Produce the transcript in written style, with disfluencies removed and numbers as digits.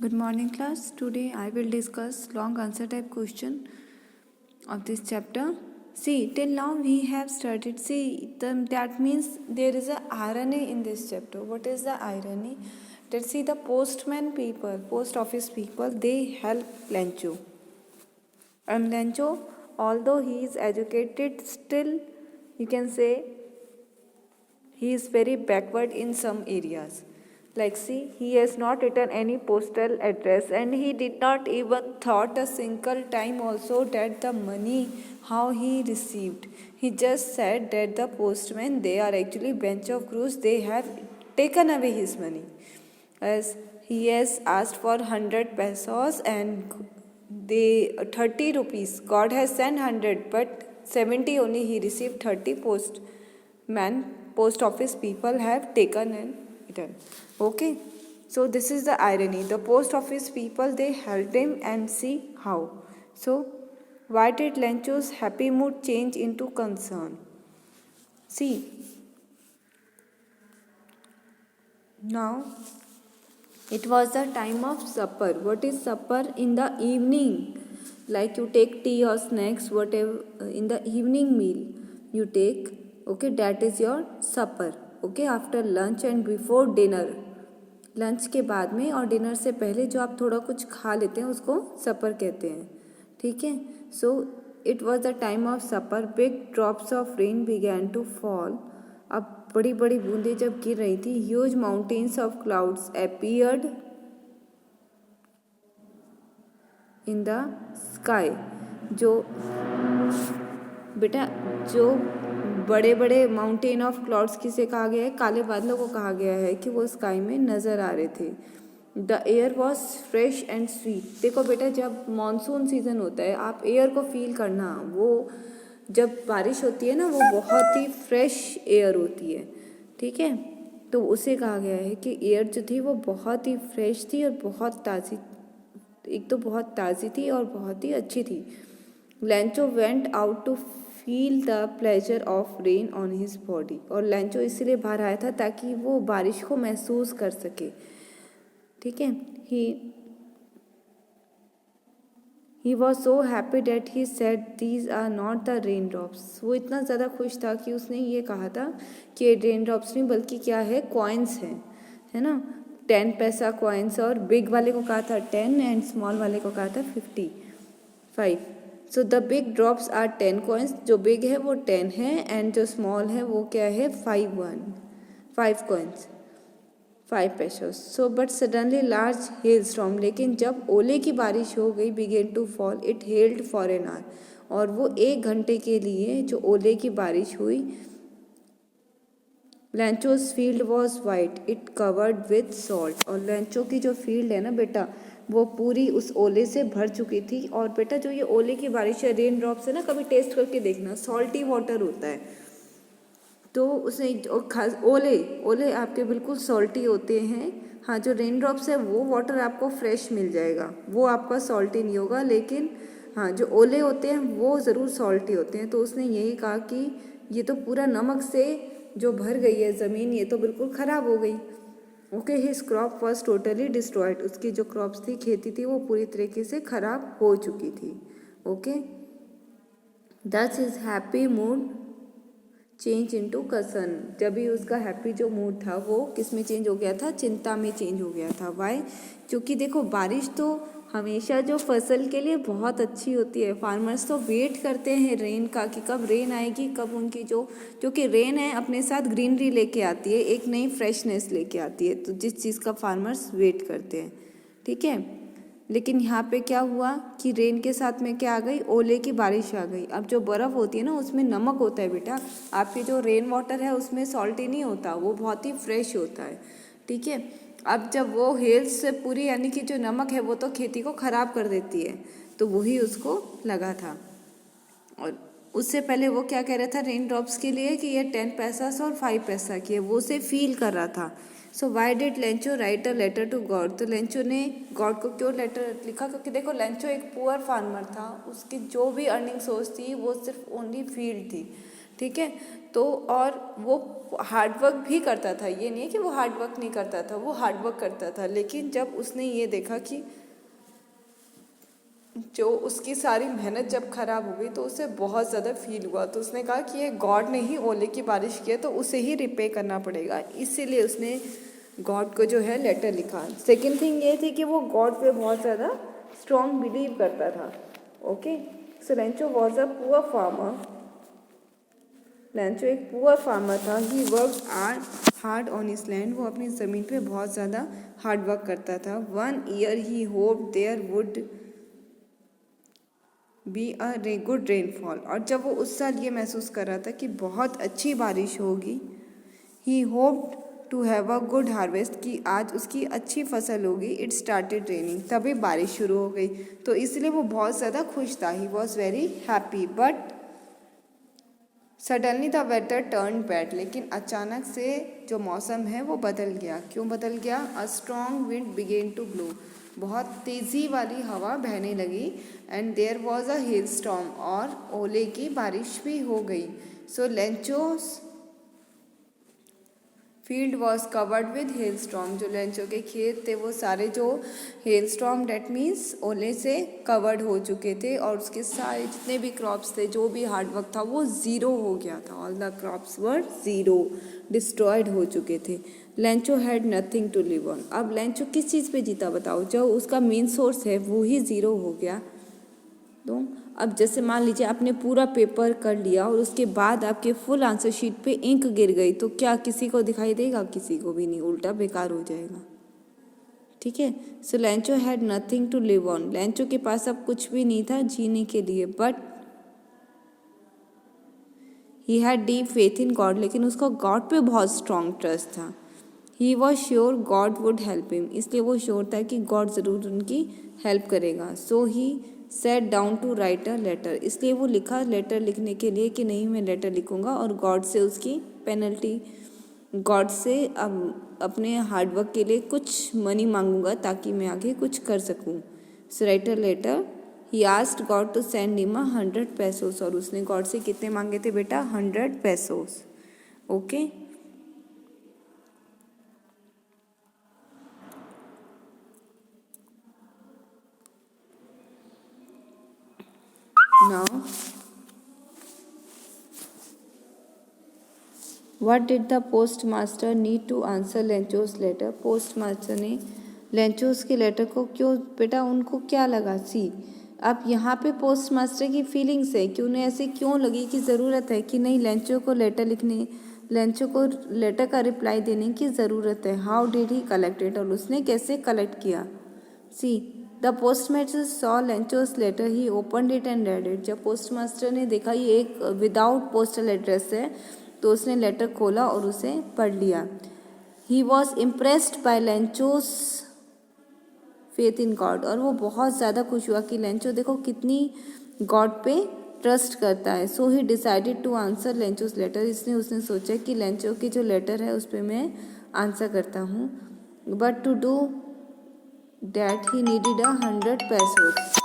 Good morning class. Today I will discuss long answer type question of this chapter. See, till now we have studied, that means there is a irony in this chapter. What is the irony? Let's see, the postman people, post office people, they help Lencho. And Lencho, although he is educated, still you can say he is very backward in some areas. Like see, he has not written any postal address and he did not even thought a single time also that the money how he received. He just said that the postman, they are actually bench of crews, they have taken away his money. As he has asked for 100 pesos and they 30 rupees. God has sent 100 but 70 only he received. 30 post office people have taken and eaten. Okay, so this is the irony. The post office people, they helped him and see how. So why did Lencho's happy mood change into concern? See, now it was the time of supper. What is supper? In the evening, like you take tea or snacks, whatever in the evening meal you take. Okay, that is your supper. Okay, after lunch and before dinner. Lunch के बाद में और dinner से पहले जो आप थोड़ा कुछ खा लेते हैं उसको सपर कहते हैं. ठीक है. So it was the time of supper. Big drops of rain began to fall. अब बड़ी बड़ी बूंदें जब गिर रही थी. Huge mountains of clouds appeared in the sky. जो बेटा जो बड़े बड़े माउंटेन ऑफ क्लाउड्स किसे कहा गया है? काले बादलों को कहा गया है कि वो स्काई में नज़र आ रहे थे. The air was fresh and sweet. देखो बेटा, जब मानसून सीजन होता है आप एयर को फील करना. वो जब बारिश होती है ना, वो बहुत ही फ्रेश एयर होती है. ठीक है, तो उसे कहा गया है कि एयर जो थी वो बहुत ही फ्रेश थी और बहुत ताज़ी. एक तो बहुत ताज़ी थी और बहुत ही अच्छी थी. Lencho went out to feel the pleasure of rain on his body. और लेंचो इसलिए बाहर आया था ताकि वो बारिश को महसूस कर सके. ठीक है. He was so happy that he said these are not the rain drops. वो इतना ज़्यादा खुश था कि उसने ये कहा था कि ये रेन ड्रॉप्स नहीं बल्कि क्या है, कॉइन्स हैं. है ना. 10 पैसा कॉइन्स. और बिग वाले को कहा था 10 एंड स्मॉल वाले को कहा था 55. So the big drops are 10 coins. जो बिग है वो 10 है एंड जो स्मॉल है वो क्या है, 5 coins, 5 pesos. So but suddenly large hail storm. लेकिन जब ओले की बारिश हो गई, began to fall. It hailed for an hour. और वो 1 घंटे के लिए जो ओले की बारिश हुई. Lencho's field was white. It covered with salt. और लेंचो की जो फील्ड है ना बेटा, वो पूरी उस ओले से भर चुकी थी. और बेटा जो ये ओले की बारिश है, रेन ड्रॉप्स है ना, कभी टेस्ट करके देखना, सॉल्टी वाटर होता है. तो उसने ओले आपके बिल्कुल सॉल्टी होते हैं. हाँ, जो रेन ड्रॉप्स है वो वाटर आपको फ्रेश मिल जाएगा, वो आपका सॉल्टी नहीं होगा. लेकिन हाँ, जो ओले होते हैं वो ज़रूर सॉल्टी होते हैं. तो उसने यही कहा कि ये तो पूरा नमक से जो भर गई है ज़मीन, ये तो बिल्कुल ख़राब हो गई. Okay. His crop was totally destroyed. उसकी जो क्रॉप्स थी, खेती थी, वो पूरी तरीके से ख़राब हो चुकी थी. ओके. दस his happy mood change into concern. जब भी उसका हैप्पी जो मूड था वो किस में चेंज हो गया था, चिंता में चेंज हो गया था. वाई? क्योंकि देखो, बारिश तो हमेशा जो फसल के लिए बहुत अच्छी होती है. फार्मर्स तो वेट करते हैं रेन का कि कब रेन आएगी, कब उनकी जो कि रेन है अपने साथ ग्रीनरी लेके आती है, एक नई फ्रेशनेस लेके आती है. तो जिस चीज़ का फार्मर्स वेट करते हैं. ठीक है. लेकिन यहाँ पे क्या हुआ कि रेन के साथ में क्या आ गई, ओले की बारिश आ गई. अब जो बर्फ़ होती है ना, उसमें नमक होता है बेटा. आपके जो रेन वाटर है उसमें सॉल्टी नहीं होता, वो बहुत ही फ्रेश होता है. ठीक है. अब जब वो हेल्स से पूरी, यानी कि जो नमक है वो तो खेती को ख़राब कर देती है, तो वही उसको लगा था. और उससे पहले वो क्या कह रहा था रेन ड्रॉप्स के लिए कि ये 10 पैसा और 5 पैसा की है, वो उसे फील कर रहा था. So why did Lencho write a letter to God. तो लेंचो ने गॉड को क्यों लेटर लिखा? क्योंकि देखो, लेंचो एक पुअर फार्मर था. उसकी जो भी अर्निंग सोर्स थी वो सिर्फ ओनली फील्ड थी. ठीक है. तो और वो हार्ड वर्क भी करता था, ये नहीं है कि वो हार्ड वर्क नहीं करता था, वो हार्ड वर्क करता था। लेकिन जब उसने ये देखा कि जो उसकी सारी मेहनत जब खराब हो गई तो उसे बहुत ज़्यादा फील हुआ। तो उसने कहा कि ये गॉड ने ही ओले की बारिश की है, तो उसे ही रिपे करना पड़ेगा। इसीलिए उसने गॉड को जो है लेटर लिखा। सेकेंड थिंग ये थी कि वो गॉड पे बहुत ज़्यादा स्ट्रॉन्ग बिलीव करता था। Okay, so Lencho was a poor farmer. Lencho एक पुअर फार्मर था। He work hard on his land. वो अपनी ज़मीन पे बहुत ज़्यादा हार्ड वर्क करता था। 1 year he hope there would be a good rainfall. और जब वो उस साल ये महसूस कर रहा था कि बहुत अच्छी बारिश होगी, he hoped to have a good harvest, कि आज उसकी अच्छी फसल होगी। इट स्टार्टेड रेनिंग, तभी बारिश शुरू हो गई। तो इसलिए वो बहुत ज़्यादा खुश था। He was very happy. But suddenly the weather turn bad. लेकिन अचानक से जो मौसम है वो बदल गया। क्यों बदल गया? A strong wind began to blow. बहुत तेज़ी वाली हवा बहने लगी। And there was a hail storm, और ओले की बारिश भी हो गई। So Lencho's field was covered with hail storm. जो लेंचो के खेत थे वो सारे जो हेल स्टॉर्म डेट मीन्स ओले से कवर्ड हो चुके थे, और उसके सारे जितने भी क्रॉप्स थे, जो भी हार्डवर्क था, वो ज़ीरो हो गया था। All the crops were zero, destroyed हो चुके थे। Lencho had nothing to live on. अब लेंचो किस चीज़ पे जीता बताओ? जो उसका मेन सोर्स है वो ही ज़ीरो हो गया। तो अब जैसे मान लीजिए आपने पूरा पेपर कर लिया और उसके बाद आपके फुल आंसर शीट पे इंक गिर गई, तो क्या किसी को दिखाई देगा? किसी को भी नहीं, उल्टा बेकार हो जाएगा। ठीक है। So Lencho had nothing to live on. Lencho के पास अब कुछ भी नहीं था जीने के लिए। But he had deep faith in God. लेकिन उसका गॉड पे बहुत स्ट्रॉन्ग ट्रस्ट था। He was sure God would help him. इसलिए वो श्योर था कि गॉड ज़रूर उनकी हेल्प करेगा। So he set down to write a letter. इसलिए वो लिखा लेटर लिखने के लिए कि नहीं मैं लेटर लिखूंगा और गॉड से उसकी पेनल्टी, गॉड से अपने हार्डवर्क के लिए कुछ मनी मांगूंगा ताकि मैं आगे कुछ कर सकूं। So write a letter. He asked God to send him 100 pesos. और उसने गॉड से कितने मांगे थे बेटा? 100 pesos. Okay. Now, what did the postmaster need to answer Lencho's letter? Postmaster ने लेंचोस के लेटर को क्यों बेटा, उनको क्या लगा? सी, अब यहाँ पे पोस्टमास्टर की फीलिंग्स है कि उन्हें ऐसे क्यों लगी कि ज़रूरत है कि नहीं लेंचो को लेटर लिखने, लेंचो को लेटर का रिप्लाई देने की ज़रूरत है। How did he collect it? और उसने कैसे कलेक्ट किया? See, the postmaster saw Lencho's letter, he opened it and read it. जब पोस्टमास्टर ने देखा ये एक विदाउट पोस्टल एड्रेस है, तो उसने लेटर खोला और उसे पढ़ लिया। He was impressed by Lencho's faith in God. और वो बहुत ज़्यादा खुश हुआ कि लेंचो देखो कितनी गॉड पे ट्रस्ट करता है। So he decided to answer Lencho's letter. इसलिए उसने सोचा कि लेंचो की जो लेटर है उस पर मैं आंसर करता हूँ। But to do that he needed 100 pesos.